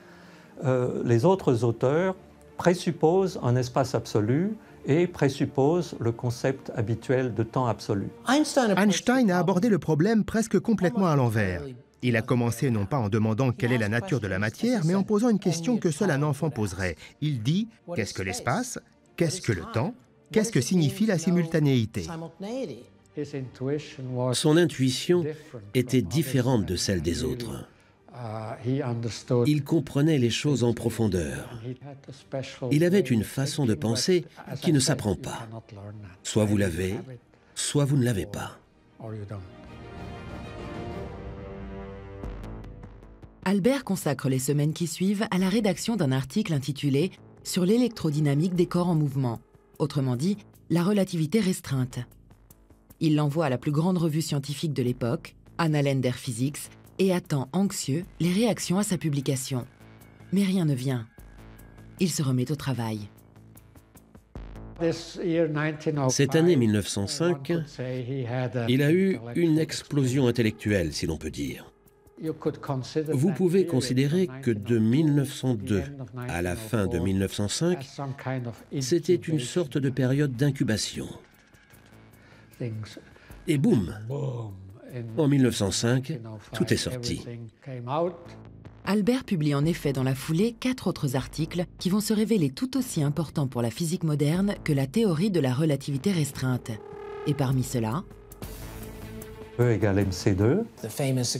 les autres auteurs présupposent un espace absolu et présuppose le concept habituel de temps absolu. Einstein a abordé le problème presque complètement à l'envers. Il a commencé non pas en demandant quelle est la nature de la matière, mais en posant une question que seul un enfant poserait. Il dit « Qu'est-ce que l'espace? Qu'est-ce que le temps? Qu'est-ce que signifie la simultanéité ?» Son intuition était différente de celle des autres. Il comprenait les choses en profondeur. Il avait une façon de penser qui ne s'apprend pas. Soit vous l'avez, soit vous ne l'avez pas. Albert consacre les semaines qui suivent à la rédaction d'un article intitulé « Sur l'électrodynamique des corps en mouvement », autrement dit, la relativité restreinte. Il l'envoie à la plus grande revue scientifique de l'époque, Annalen der Physik, et attend anxieux les réactions à sa publication. Mais rien ne vient. Il se remet au travail. Cette année 1905, il a eu une explosion intellectuelle, si l'on peut dire. Vous pouvez considérer que de 1902 à la fin de 1905, c'était une sorte de période d'incubation. Et boum! En 1905, tout est sorti. Albert publie en effet dans la foulée 4 autres articles qui vont se révéler tout aussi importants pour la physique moderne que la théorie de la relativité restreinte. Et parmi ceux-là, E égale mc2.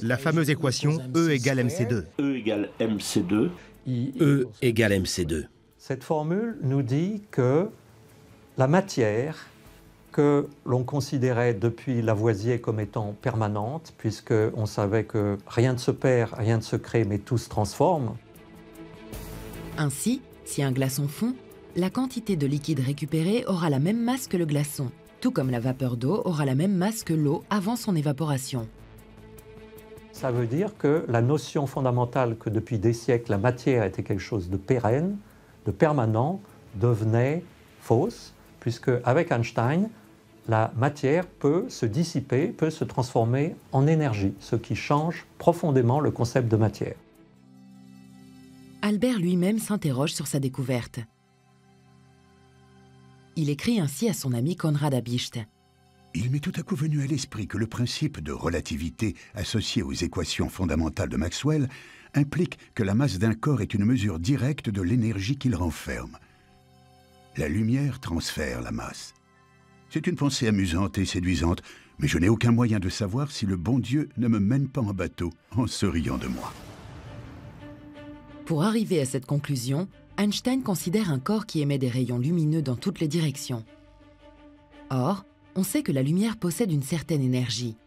La fameuse équation E égale mc2. E égale mc2. E égale mc2. Cette formule nous dit que la matière que l'on considérait depuis Lavoisier comme étant permanente, puisqu'on savait que rien ne se perd, rien ne se crée, mais tout se transforme. Ainsi, si un glaçon fond, la quantité de liquide récupérée aura la même masse que le glaçon, tout comme la vapeur d'eau aura la même masse que l'eau avant son évaporation. Ça veut dire que la notion fondamentale que depuis des siècles la matière était quelque chose de pérenne, de permanent, devenait fausse, puisque avec Einstein, la matière peut se dissiper, peut se transformer en énergie, ce qui change profondément le concept de matière. Albert lui-même s'interroge sur sa découverte. Il écrit ainsi à son ami Konrad Habicht. Il m'est tout à coup venu à l'esprit que le principe de relativité associé aux équations fondamentales de Maxwell implique que la masse d'un corps est une mesure directe de l'énergie qu'il renferme. La lumière transfère la masse. C'est une pensée amusante et séduisante, mais je n'ai aucun moyen de savoir si le bon Dieu ne me mène pas en bateau en se riant de moi. Pour arriver à cette conclusion, Einstein considère un corps qui émet des rayons lumineux dans toutes les directions. Or, on sait que la lumière possède une certaine énergie.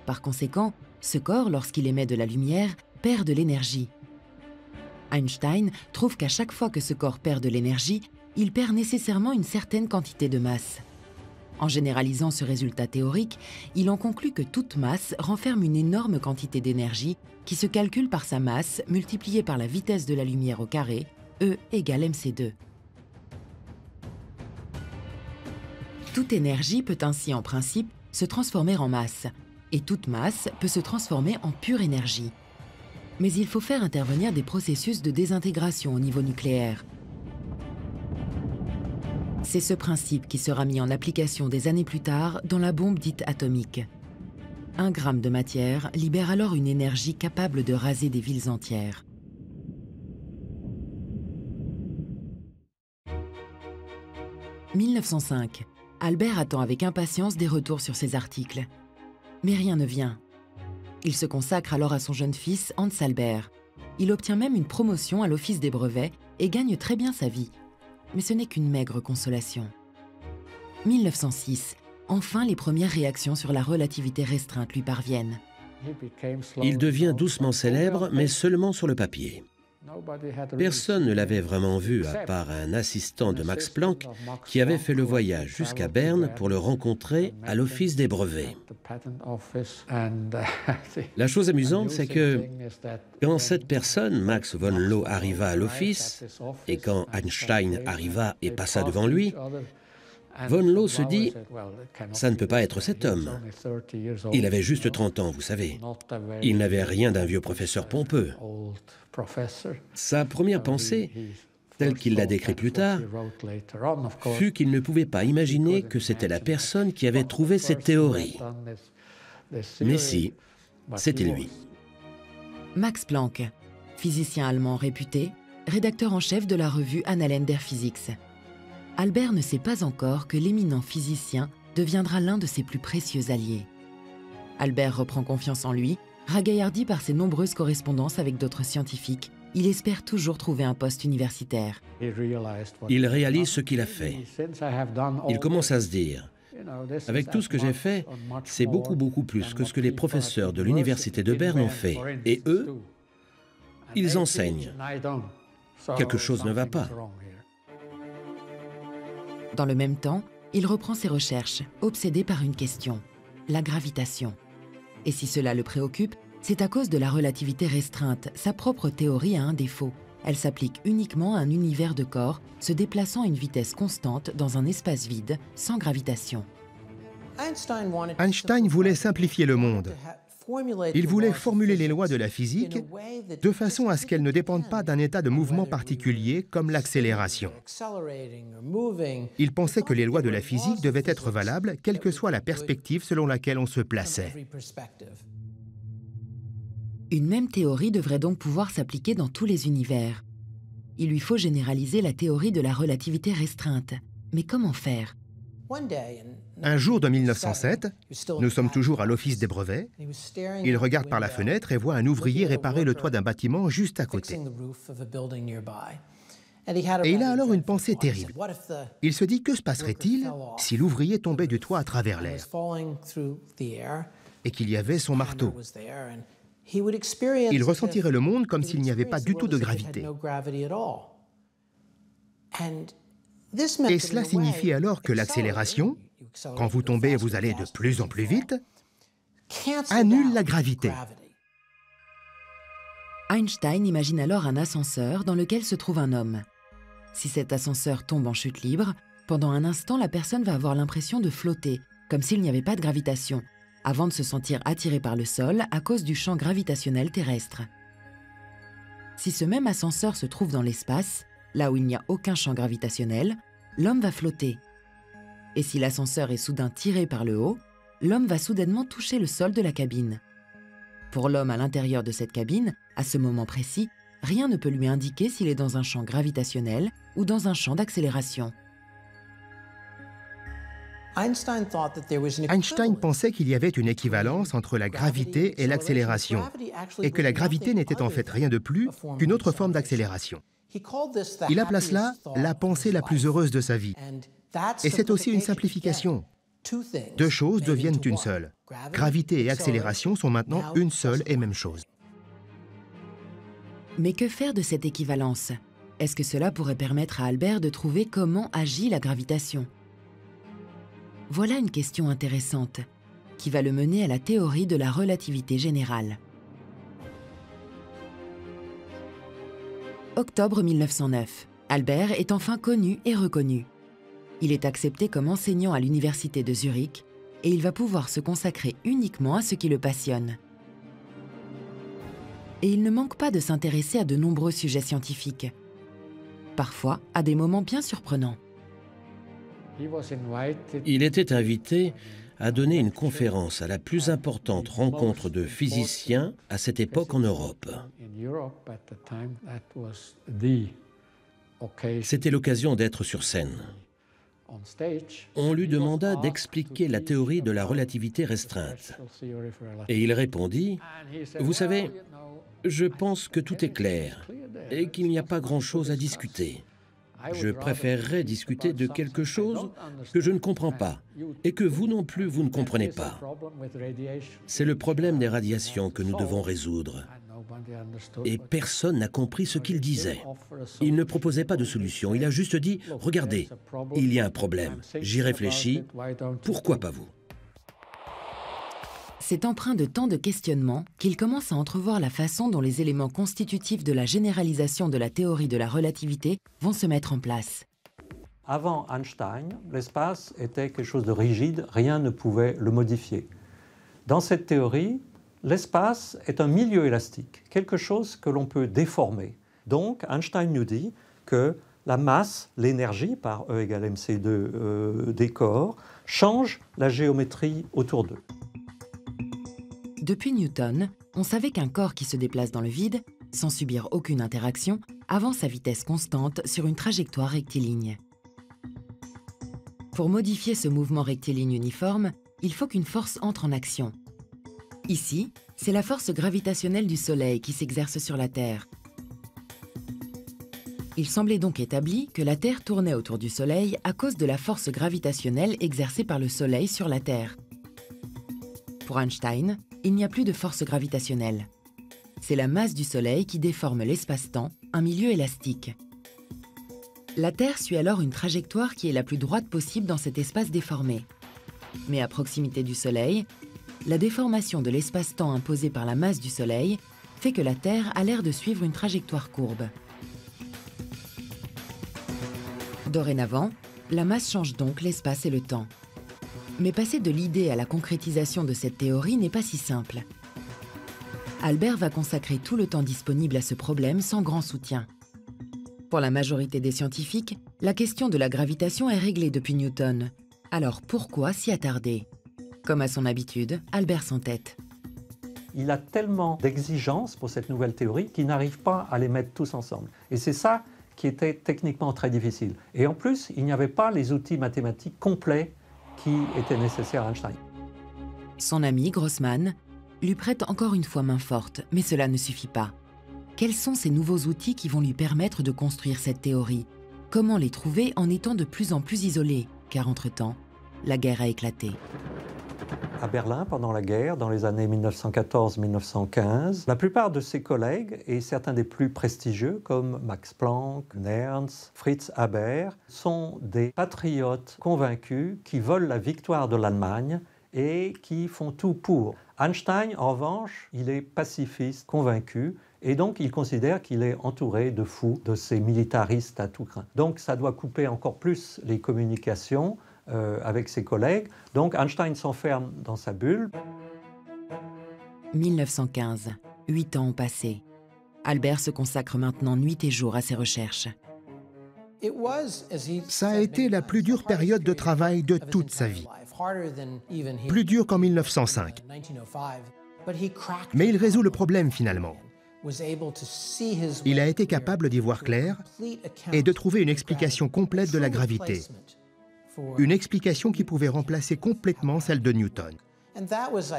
Par conséquent, ce corps, lorsqu'il émet de la lumière, perd de l'énergie. Einstein trouve qu'à chaque fois que ce corps perd de l'énergie, il perd nécessairement une certaine quantité de masse. En généralisant ce résultat théorique, il en conclut que toute masse renferme une énorme quantité d'énergie qui se calcule par sa masse multipliée par la vitesse de la lumière au carré, E égale mc2. Toute énergie peut ainsi en principe se transformer en masse, et toute masse peut se transformer en pure énergie. Mais il faut faire intervenir des processus de désintégration au niveau nucléaire. C'est ce principe qui sera mis en application des années plus tard dans la bombe dite atomique. 1 gramme de matière libère alors une énergie capable de raser des villes entières. 1905. Albert attend avec impatience des retours sur ses articles. Mais rien ne vient. Il se consacre alors à son jeune fils, Hans Albert. Il obtient même une promotion à l'Office des brevets et gagne très bien sa vie. Mais ce n'est qu'une maigre consolation. 1906. Enfin, les premières réactions sur la relativité restreinte lui parviennent. Il devient doucement célèbre, mais seulement sur le papier. Personne ne l'avait vraiment vu, à part un assistant de Max Planck qui avait fait le voyage jusqu'à Berne pour le rencontrer à l'Office des brevets. La chose amusante, c'est que quand cette personne, Max von Laue, arriva à l'office, et quand Einstein arriva et passa devant lui, von Laue se dit « Ça ne peut pas être cet homme. Il avait juste 30 ans, vous savez. Il n'avait rien d'un vieux professeur pompeux. » Sa première pensée, telle qu'il l'a décrit plus tard, fut qu'il ne pouvait pas imaginer que c'était la personne qui avait trouvé cette théorie. Mais si, c'était lui. Max Planck, physicien allemand réputé, rédacteur en chef de la revue Annalen der Physik. Albert ne sait pas encore que l'éminent physicien deviendra l'un de ses plus précieux alliés. Albert reprend confiance en lui, ragaillardi par ses nombreuses correspondances avec d'autres scientifiques. Il espère toujours trouver un poste universitaire. Il réalise ce qu'il a fait. Il commence à se dire « Avec tout ce que j'ai fait, c'est beaucoup plus que ce que les professeurs de l'université de Berne ont fait. Et eux, ils enseignent. Quelque chose ne va pas. » Dans le même temps, il reprend ses recherches, obsédé par une question, la gravitation. Et si cela le préoccupe, c'est à cause de la relativité restreinte. Sa propre théorie a un défaut. Elle s'applique uniquement à un univers de corps se déplaçant à une vitesse constante dans un espace vide, sans gravitation. Einstein voulait simplifier le monde. Il voulait formuler les lois de la physique de façon à ce qu'elles ne dépendent pas d'un état de mouvement particulier comme l'accélération. Il pensait que les lois de la physique devaient être valables, quelle que soit la perspective selon laquelle on se plaçait. Une même théorie devrait donc pouvoir s'appliquer dans tous les univers. Il lui faut généraliser la théorie de la relativité restreinte. Mais comment faire ? Un jour de 1907, nous sommes toujours à l'Office des brevets. Il regarde par la fenêtre et voit un ouvrier réparer le toit d'un bâtiment juste à côté. Et il a alors une pensée terrible. Il se dit, que se passerait-il si l'ouvrier tombait du toit à travers l'air et qu'il y avait son marteau? Il ressentirait le monde comme s'il n'y avait pas du tout de gravité. Et cela signifie alors que l'accélération, quand vous tombez, vous allez de plus en plus vite, annule la gravité. Einstein imagine alors un ascenseur dans lequel se trouve un homme. Si cet ascenseur tombe en chute libre, pendant un instant, la personne va avoir l'impression de flotter, comme s'il n'y avait pas de gravitation, avant de se sentir attiré par le sol à cause du champ gravitationnel terrestre. Si ce même ascenseur se trouve dans l'espace, là où il n'y a aucun champ gravitationnel, l'homme va flotter. Et si l'ascenseur est soudain tiré par le haut, l'homme va soudainement toucher le sol de la cabine. Pour l'homme à l'intérieur de cette cabine, à ce moment précis, rien ne peut lui indiquer s'il est dans un champ gravitationnel ou dans un champ d'accélération. Einstein pensait qu'il y avait une équivalence entre la gravité et l'accélération, et que la gravité n'était en fait rien de plus qu'une autre forme d'accélération. Il appela cela la pensée la plus heureuse de sa vie. Et c'est aussi une simplification. Deux choses deviennent une seule. Gravité et accélération sont maintenant une seule et même chose. Mais que faire de cette équivalence? Est-ce que cela pourrait permettre à Albert de trouver comment agit la gravitation? Voilà une question intéressante, qui va le mener à la théorie de la relativité générale. Octobre 1909. Albert est enfin connu et reconnu. Il est accepté comme enseignant à l'université de Zurich et il va pouvoir se consacrer uniquement à ce qui le passionne. Et il ne manque pas de s'intéresser à de nombreux sujets scientifiques, parfois à des moments bien surprenants. Il était invité à donner une conférence à la plus importante rencontre de physiciens à cette époque en Europe. C'était l'occasion d'être sur scène. On lui demanda d'expliquer la théorie de la relativité restreinte. Et il répondit, « Vous savez, je pense que tout est clair et qu'il n'y a pas grand-chose à discuter. Je préférerais discuter de quelque chose que je ne comprends pas et que vous non plus, vous ne comprenez pas. C'est le problème des radiations que nous devons résoudre. » Et personne n'a compris ce qu'il disait. Il ne proposait pas de solution, il a juste dit « Regardez, il y a un problème, j'y réfléchis, pourquoi pas vous ?» C'est empreint de tant de questionnements qu'il commence à entrevoir la façon dont les éléments constitutifs de la généralisation de la théorie de la relativité vont se mettre en place. Avant Einstein, l'espace était quelque chose de rigide, rien ne pouvait le modifier. Dans cette théorie, l'espace est un milieu élastique, quelque chose que l'on peut déformer. Donc Einstein nous dit que la masse, l'énergie, par E égale mc2 des corps, change la géométrie autour d'eux. Depuis Newton, on savait qu'un corps qui se déplace dans le vide, sans subir aucune interaction, avance à vitesse constante sur une trajectoire rectiligne. Pour modifier ce mouvement rectiligne uniforme, il faut qu'une force entre en action. Ici, c'est la force gravitationnelle du Soleil qui s'exerce sur la Terre. Il semblait donc établi que la Terre tournait autour du Soleil à cause de la force gravitationnelle exercée par le Soleil sur la Terre. Pour Einstein, il n'y a plus de force gravitationnelle. C'est la masse du Soleil qui déforme l'espace-temps, un milieu élastique. La Terre suit alors une trajectoire qui est la plus droite possible dans cet espace déformé. Mais à proximité du Soleil, la déformation de l'espace-temps imposée par la masse du Soleil fait que la Terre a l'air de suivre une trajectoire courbe. Dorénavant, la masse change donc l'espace et le temps. Mais passer de l'idée à la concrétisation de cette théorie n'est pas si simple. Albert va consacrer tout le temps disponible à ce problème sans grand soutien. Pour la majorité des scientifiques, la question de la gravitation est réglée depuis Newton. Alors pourquoi s'y attarder? Comme à son habitude, Albert s'entête. Il a tellement d'exigences pour cette nouvelle théorie qu'il n'arrive pas à les mettre tous ensemble. Et c'est ça qui était techniquement très difficile. Et en plus, il n'y avait pas les outils mathématiques complets qui étaient nécessaires à Einstein. Son ami Grossman lui prête encore une fois main forte, mais cela ne suffit pas. Quels sont ces nouveaux outils qui vont lui permettre de construire cette théorie? Comment les trouver en étant de plus en plus isolé? Car entre-temps, la guerre a éclaté. À Berlin, pendant la guerre, dans les années 1914-1915, la plupart de ses collègues, et certains des plus prestigieux, comme Max Planck, Nernst, Fritz Haber, sont des patriotes convaincus qui veulent la victoire de l'Allemagne et qui font tout pour. Einstein, en revanche, il est pacifiste, convaincu, et donc il considère qu'il est entouré de fous, de ces militaristes à tout crin. Donc ça doit couper encore plus les communications avec ses collègues. Donc Einstein s'enferme dans sa bulle. 1915, 8 ans ont passé. Albert se consacre maintenant nuit et jour à ses recherches. Ça a été la plus dure période de travail de toute sa vie. Plus dure qu'en 1905. Mais il résout le problème finalement. Il a été capable d'y voir clair et de trouver une explication complète de la gravité. Une explication qui pouvait remplacer complètement celle de Newton.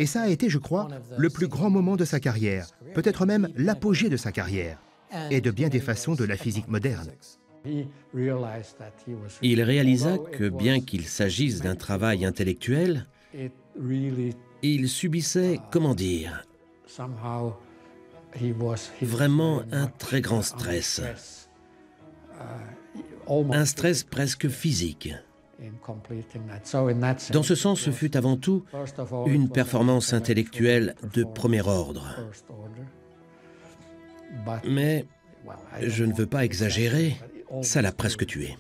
Et ça a été, je crois, le plus grand moment de sa carrière, peut-être même l'apogée de sa carrière, et de bien des façons de la physique moderne. Il réalisa que bien qu'il s'agisse d'un travail intellectuel, il subissait, comment dire, vraiment un très grand stress. Un stress presque physique. Dans ce sens, ce fut avant tout une performance intellectuelle de premier ordre. Mais, je ne veux pas exagérer, ça l'a presque tué.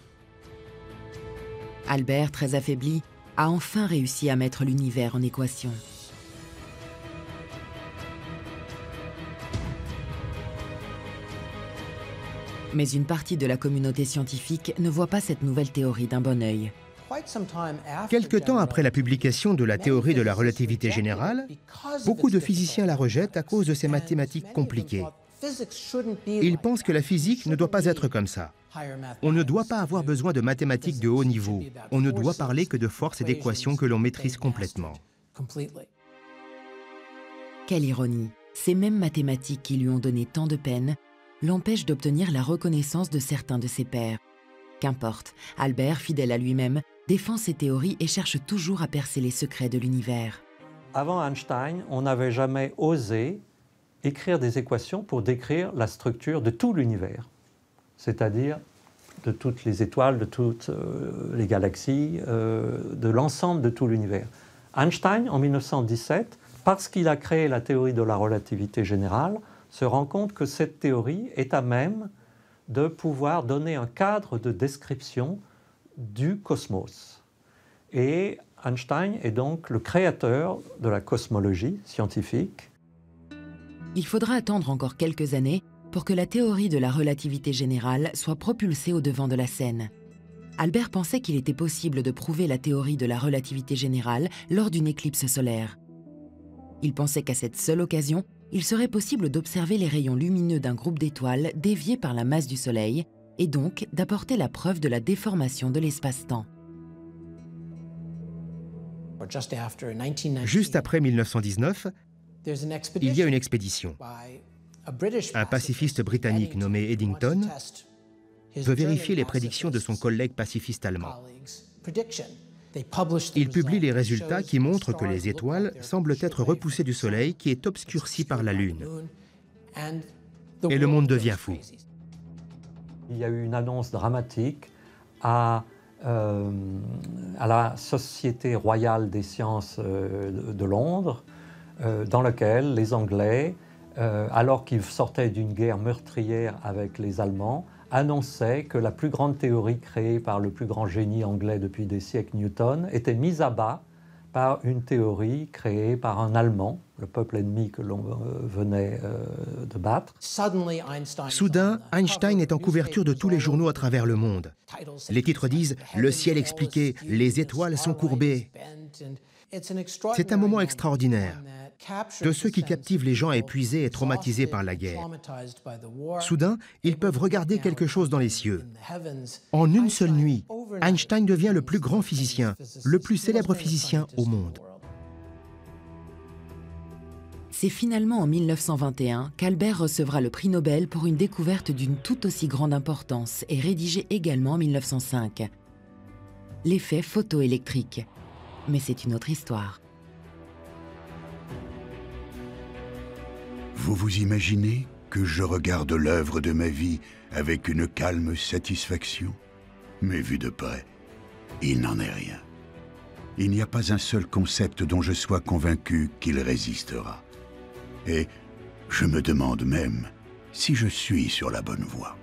Albert, très affaibli, a enfin réussi à mettre l'univers en équation. Mais une partie de la communauté scientifique ne voit pas cette nouvelle théorie d'un bon œil. Quelque temps après la publication de la théorie de la relativité générale, beaucoup de physiciens la rejettent à cause de ses mathématiques compliquées. Il pense que la physique ne doit pas être comme ça. On ne doit pas avoir besoin de mathématiques de haut niveau. On ne doit parler que de forces et d'équations que l'on maîtrise complètement. Quelle ironie! Ces mêmes mathématiques qui lui ont donné tant de peine l'empêchent d'obtenir la reconnaissance de certains de ses pairs. Qu'importe, Albert, fidèle à lui-même, défend ses théories et cherche toujours à percer les secrets de l'univers. Avant Einstein, on n'avait jamais osé écrire des équations pour décrire la structure de tout l'univers, c'est-à-dire de toutes les étoiles, de toutes les galaxies, de l'ensemble de tout l'univers. Einstein, en 1917, parce qu'il a créé la théorie de la relativité générale, se rend compte que cette théorie est à même de pouvoir donner un cadre de description du cosmos. Et Einstein est donc le créateur de la cosmologie scientifique. Il faudra attendre encore quelques années pour que la théorie de la relativité générale soit propulsée au devant de la scène. Albert pensait qu'il était possible de prouver la théorie de la relativité générale lors d'une éclipse solaire. Il pensait qu'à cette seule occasion, il serait possible d'observer les rayons lumineux d'un groupe d'étoiles déviés par la masse du Soleil et donc d'apporter la preuve de la déformation de l'espace-temps. Juste après 1919, il y a une expédition. Un pacifiste britannique nommé Eddington veut vérifier les prédictions de son collègue pacifiste allemand. Il publie les résultats qui montrent que les étoiles semblent être repoussées du Soleil qui est obscurci par la Lune. Et le monde devient fou. Il y a eu une annonce dramatique à la Société royale des sciences de Londres, dans laquelle les Anglais, alors qu'ils sortaient d'une guerre meurtrière avec les Allemands, annonçaient que la plus grande théorie créée par le plus grand génie anglais depuis des siècles, Newton, était mise à bas par une théorie créée par un Allemand, le peuple ennemi que l'on venait de battre. Soudain, Einstein est en couverture de tous les journaux à travers le monde. Les titres disent « Le ciel expliqué, les étoiles sont courbées ». C'est un moment extraordinaire de ceux qui captivent les gens épuisés et traumatisés par la guerre. Soudain, ils peuvent regarder quelque chose dans les cieux. En une seule nuit, Einstein devient le plus grand physicien, le plus célèbre physicien au monde. C'est finalement en 1921 qu'Albert recevra le prix Nobel pour une découverte d'une tout aussi grande importance et rédigée également en 1905. L'effet photoélectrique. Mais c'est une autre histoire. Vous vous imaginez que je regarde l'œuvre de ma vie avec une calme satisfaction? Mais vu de près, il n'en est rien. Il n'y a pas un seul concept dont je sois convaincu qu'il résistera. Et je me demande même si je suis sur la bonne voie.